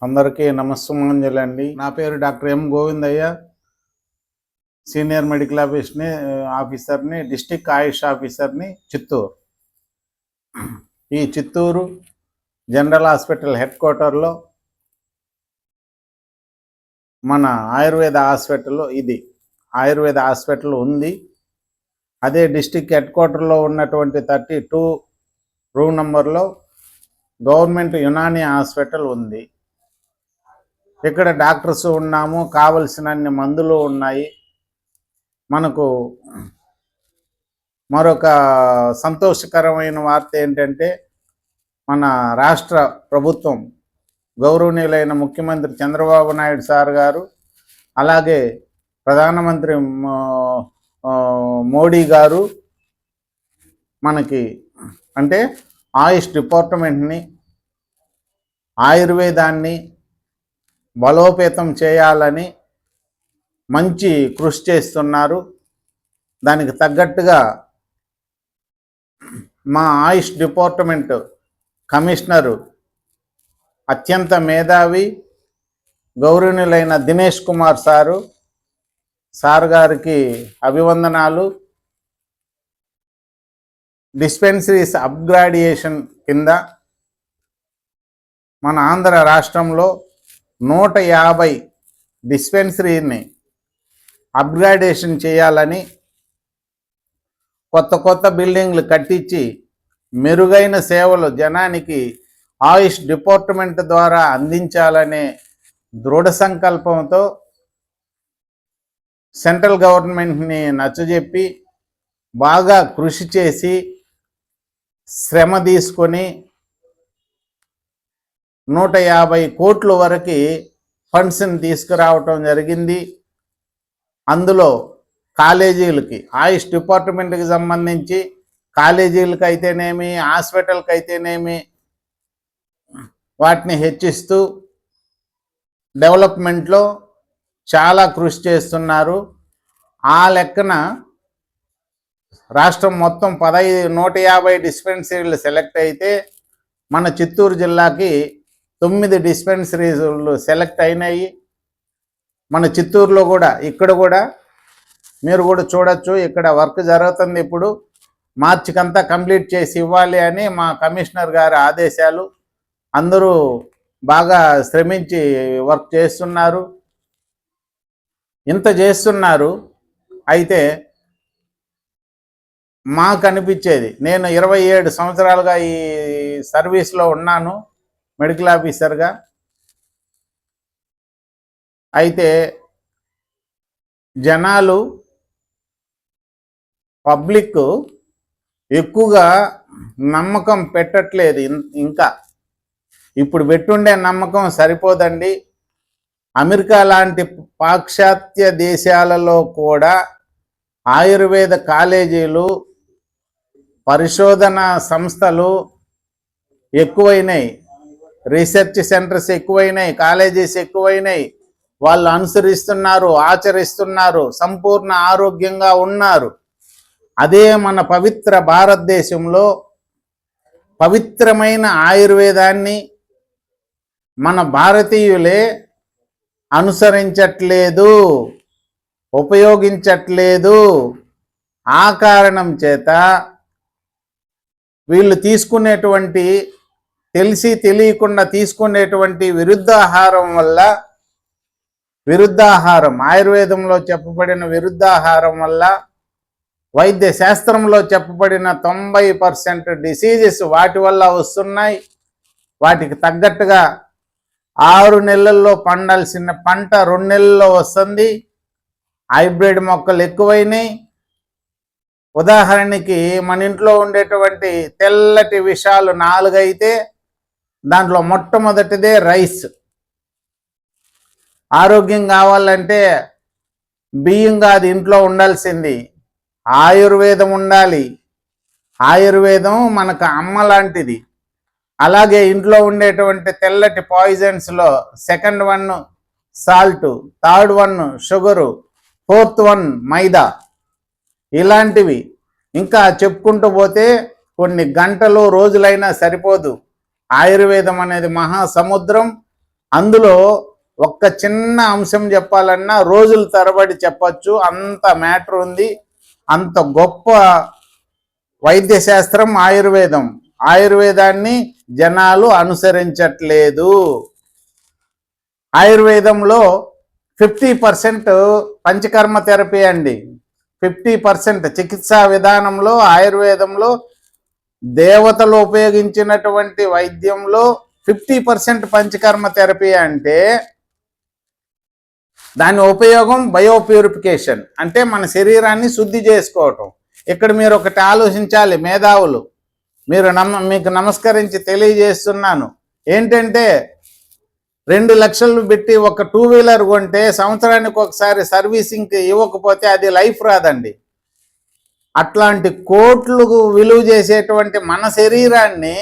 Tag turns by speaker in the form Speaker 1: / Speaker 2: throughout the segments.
Speaker 1: అందరికీ నమస్సుమాంజలండి. నా పేరు doctor M Govindaiah, senior medical ఆఫీసర్ని, డిస్ట్రిక్ట్ ఆయుష్ ఆఫీసర్ని, చిత్తూరు. ఈ చిత్తూరు జనరల్ హాస్పిటల్ హెడ్ క్వార్టర్లో మన ఆయుర్వేద హాస్పిటల్ ఉంది. అదే డిస్ట్రిక్ట్ హెడ్ క్వార్టర్లో ఉన్నటువంటి 32 రూమ్ నంబర్లో గవర్నమెంట్ యునాని హాస్పిటల్ ఉంది. ఇక్కడ డాక్టర్స్ ఉన్నాము, కావలసినన్ని మందులు ఉన్నాయి. మనకు మరొక సంతోషకరమైన వార్త ఏంటంటే, మన రాష్ట్ర ప్రభుత్వం గౌరవనీయులైన ముఖ్యమంత్రి చంద్రబాబు నాయుడు సార్ గారు, అలాగే ప్రధానమంత్రి మోడీ గారు మనకి అంటే ఆయుష్ డిపార్ట్మెంట్ని, ఆయుర్వేదాన్ని బలోపేతం చేయాలని మంచి కృషి చేస్తున్నారు. దానికి తగ్గట్టుగా మా ఆయుష్ డిపార్ట్మెంట్ కమిషనరు అత్యంత మేధావి గౌరవనీయులైన దినేష్ కుమార్ సార్ గారికి అభివందనాలు. డిస్పెన్సరీస్ అప్గ్రేడేషన్ కింద మన ఆంధ్ర రాష్ట్రంలో 150 డిస్పెన్సరీని అప్గ్రేడేషన్ చేయాలని, కొత్త బిల్డింగ్లు కట్టించి మెరుగైన సేవలు జనానికి ఆయుష్ డిపార్ట్మెంట్ ద్వారా అందించాలనే దృఢ సంకల్పంతో సెంట్రల్ గవర్నమెంట్ని నచ్చజెప్పి బాగా కృషి చేసి శ్రమ తీసుకొని 150 కోట్ల వరకు ఫండ్స్ని తీసుకురావటం జరిగింది. అందులో కాలేజీలకి, ఆయుష్ డిపార్ట్మెంట్కి సంబంధించి కాలేజీలకు అయితేనేమి, హాస్పిటల్కి అయితేనేమి వాటిని హెచ్చిస్తూ డెవలప్మెంట్లో చాలా కృషి చేస్తున్నారు. ఆ లెక్కన రాష్ట్రం మొత్తం 150 డిస్పెన్సరీలు సెలెక్ట్ అయితే మన చిత్తూరు జిల్లాకి 9 డిస్పెన్సరీలు సెలెక్ట్ అయినాయి. మన చిత్తూరులో కూడా, ఇక్కడ కూడా మీరు కూడా చూడొచ్చు, ఇక్కడ వర్క్ జరుగుతుంది. ఇప్పుడు మార్చికంతా కంప్లీట్ చేసి ఇవ్వాలి అని మా కమిషనర్ గారి ఆదేశాలు. అందరూ బాగా శ్రమించి వర్క్ చేస్తున్నారు. ఇంత చేస్తున్నారు. అయితే మాకు అనిపించేది, నేను 27 సంవత్సరాలుగా ఈ సర్వీస్లో ఉన్నాను మెడికల్ ఆఫీసర్గా. అయితే జనాలు, పబ్లిక్ ఎక్కువగా నమ్మకం పెట్టట్లేదు. ఇంకా ఇప్పుడు పెట్టుండే నమ్మకం సరిపోదండి. అమెరికా లాంటి పాశ్చాత్య దేశాలలో కూడా ఆయుర్వేద కాలేజీలు, పరిశోధన సంస్థలు ఎక్కువైనాయి, రీసెర్చ్ సెంటర్స్ ఎక్కువైనాయి, కాలేజెస్ ఎక్కువైనాయి. వాళ్ళు అనుసరిస్తున్నారు, ఆచరిస్తున్నారు, సంపూర్ణ ఆరోగ్యంగా ఉన్నారు. అదే మన పవిత్ర భారతదేశంలో పవిత్రమైన ఆయుర్వేదాన్ని మన భారతీయులే అనుసరించట్లేదు, ఉపయోగించట్లేదు. ఆ కారణం చేత వీళ్ళు తీసుకునేటువంటి, తెలియకుండా తీసుకునేటువంటి విరుద్ధాహారం, ఆయుర్వేదంలో చెప్పబడిన విరుద్ధాహారం వల్ల, వైద్య శాస్త్రంలో చెప్పబడిన 90% డిసీజెస్ వాటి వల్ల వస్తున్నాయి. వాటికి తగ్గట్టుగా 6 నెలల్లో పండాల్సిన పంట 2 నెలల్లో వస్తుంది. హైబ్రిడ్ మొక్కలు ఎక్కువైనాయి. ఉదాహరణకి మన ఇంట్లో ఉండేటువంటి తెల్లటి విషాలు 4 అయితే దాంట్లో మొట్టమొదటిదే రైస్. ఆరోగ్యం కావాలంటే బియ్యం కాదు ఇంట్లో ఉండాల్సింది, ఆయుర్వేదం ఉండాలి. ఆయుర్వేదం మనకు అమ్మ లాంటిది. అలాగే ఇంట్లో ఉండేటువంటి తెల్లటి పాయిజన్స్లో second 1 salt, third 1 sugar, fourth 1 మైదా, ఇలాంటివి ఇంకా చెప్పుకుంటూ పోతే కొన్ని గంటలు రోజులైనా సరిపోదు. ఆయుర్వేదం అనేది మహాసముద్రం. అందులో ఒక్క చిన్న అంశం చెప్పాలన్నా రోజుల తరబడి చెప్పచ్చు, అంత మ్యాటర్ ఉంది. అంత గొప్ప వైద్య శాస్త్రం ఆయుర్వేదం. ఆయుర్వేదాన్ని జనాలు అనుసరించట్లేదు. ఆయుర్వేదంలో 50% పంచకర్మ థెరపీ అండి. 50% చికిత్సా విధానంలో ఆయుర్వేదంలో దేవతలు ఉపయోగించినటువంటి వైద్యంలో 50% పంచకర్మ థెరపీ అంటే దాని ఉపయోగం బయోప్యూరిఫికేషన్, అంటే మన శరీరాన్ని శుద్ధి చేసుకోవటం. ఇక్కడ మీరు ఒకటి ఆలోచించాలి మేధావులు, మీకు నమస్కరించి తెలియజేస్తున్నాను. ఏంటంటే 2 లక్షలు పెట్టి ఒక 2 వీలర్ కొంటే సంవత్సరానికి ఒకసారి సర్వీసింగ్కి ఇవ్వకపోతే అది లైఫ్ రాదండి. అట్లాంటి కోట్లు విలువ చేసేటువంటి మన శరీరాన్ని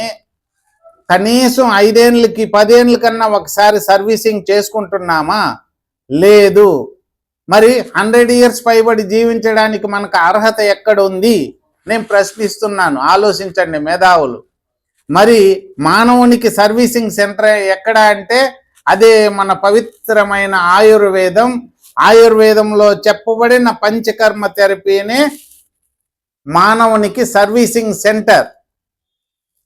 Speaker 1: కనీసం 5 ఏళ్ళకి 10 ఏళ్ళ కన్నా ఒకసారి సర్వీసింగ్ చేసుకుంటున్నామా? లేదు. మరి 100 ఇయర్స్ పైబడి జీవించడానికి మనకు అర్హత ఎక్కడ ఉంది? నేను ప్రశ్నిస్తున్నాను, ఆలోచించండి మేధావులు. మరి మానవునికి సర్వీసింగ్ సెంటర్ ఎక్కడ అంటే అదే మన పవిత్రమైన ఆయుర్వేదం. ఆయుర్వేదంలో చెప్పబడిన పంచకర్మ థెరపీనే మానవునికి సర్వీసింగ్ సెంటర్.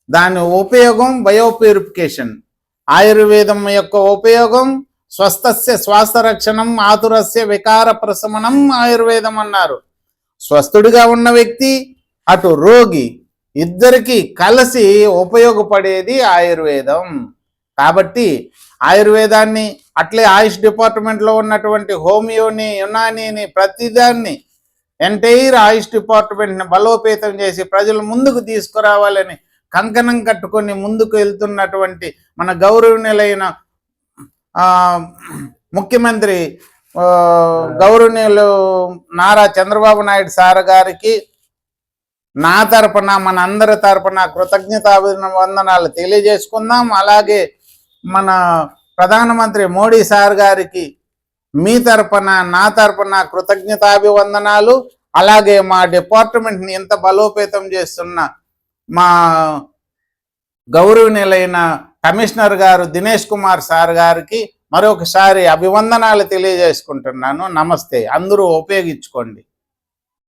Speaker 1: దాని ఉపయోగం బయోప్యూరిఫికేషన్. ఆయుర్వేదం యొక్క ఉపయోగం స్వస్థస్య శ్వాసరక్షణం, ఆతురస్య వికార ప్రశమనం ఆయుర్వేదం అన్నారు. స్వస్థుడిగా ఉన్న వ్యక్తి, అటు రోగి, ఇద్దరికి కలిసి ఉపయోగపడేది ఆయుర్వేదం. కాబట్టి ఆయుర్వేదాన్ని, అట్లే ఆయుష్ డిపార్ట్మెంట్లో ఉన్నటువంటి హోమియోని, యునానీని, ప్రతిదాన్ని ఎంటైర్ ఆయుష్ డిపార్ట్మెంట్ని బలోపేతం చేసి ప్రజలు ముందుకు తీసుకురావాలని కంకణం కట్టుకొని ముందుకు వెళ్తున్నటువంటి మన గౌరవనీయులైన ముఖ్యమంత్రి గౌరవనీయులు నారా చంద్రబాబు నాయుడు సార్ గారికి నా తరపున, మన అందరి తరపున కృతజ్ఞతాభివందనాలు తెలియజేసుకుందాం. అలాగే మన ప్రధానమంత్రి మోడీ సార్ గారికి మీ తరపున, నా తరపున కృతజ్ఞతాభివందనాలు. అలాగే మా డిపార్ట్మెంట్ని ఎంత బలోపేతం చేస్తున్న మా గౌరవనీయులైన కమిషనర్ గారు దినేష్ కుమార్ సార్ గారికి మరొకసారి అభివందనాలు తెలియజేసుకుంటున్నాను. నమస్తే. అందరూ ఉపయోగించుకోండి.